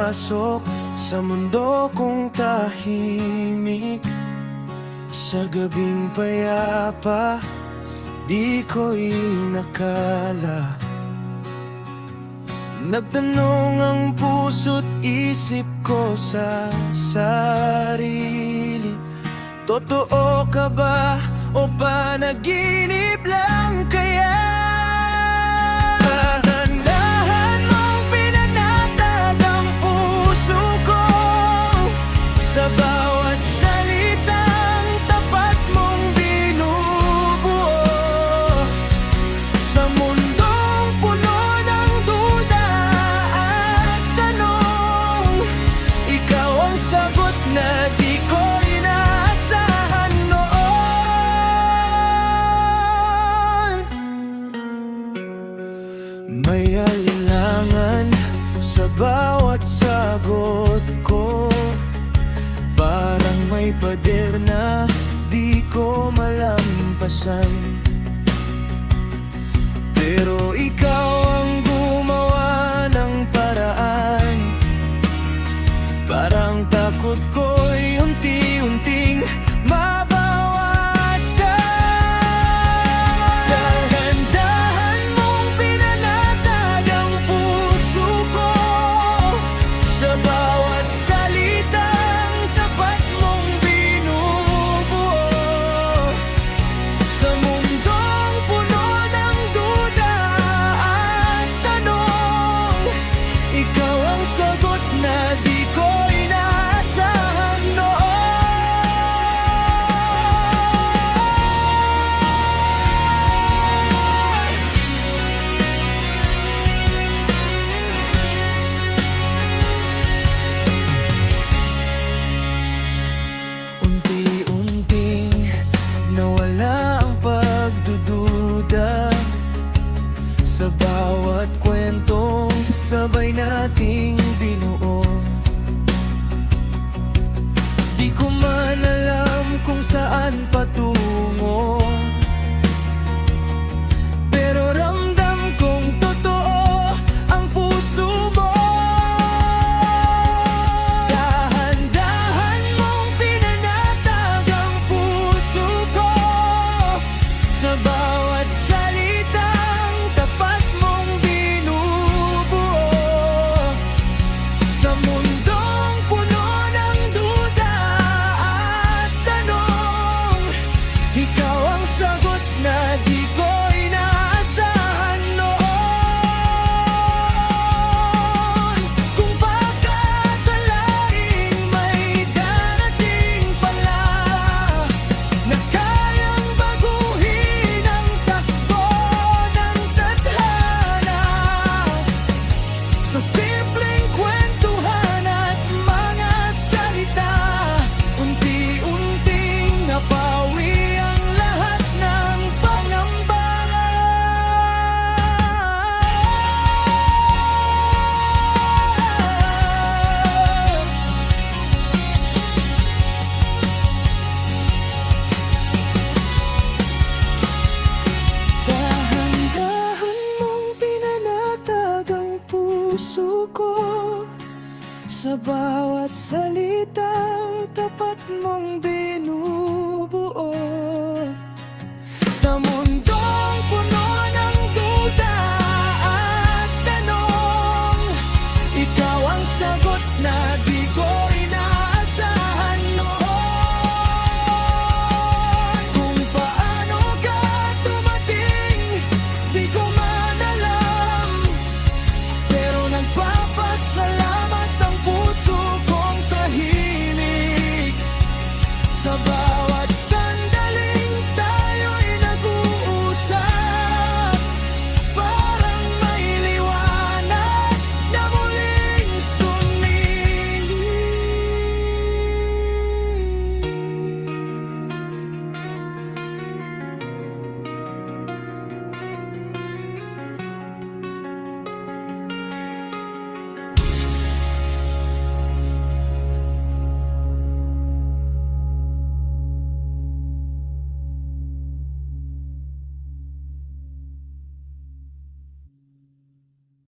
pumasok sa mundo kong tahimik. Sa gabing payapa, di ko'y nakala. Nagtanong ang puso't isip ko sa sarili, totoo ka ba o panaginip lang kaya? Dahan-dahan mong pinanatag ang puso ko, sa bawat salitang tapat mong binubuo. Sa mundong puno ng duda at tanong, ikaw ang sagot na di ko inaasahan noon. May alinlangan sa bawat sagot ko, parang may pader na di ko malampasan. Pero ikaw ang gumawa ng paraan, parang takot ko'y unti-unting mabawasan. Dahan-dahan mong pinanatag ang puso ko, sa bawat salitang tapat mong binubuo. Sa mundong puno ng duda at tanong, ikaw ang sagot na di ko inaasahan noon. Unti-unting nawala ang pagdududa, sa bawat kwentong sabay nating binuo. Di ko man alam kung saan patungo, pero ramdam kong totoo ang puso mo. Dahan-dahan mong pinanatag ang puso ko, sa bawat salitang tapat mong binubuo. Sa mundong puno ng duda at tanong, ikaw ang sagot na di ko inaasahan noon. Kung pagkakalaing may darating pala, na kayang baguhin ang takbo ng tadhana, sa simpleng kwentuhan at mga salita, unti-unting napawi ang lahat ng pangamba. Dahan-dahan mong pinanatag ang puso ko, sa bawat salitang tapat mong binubuo. Sa mundong puno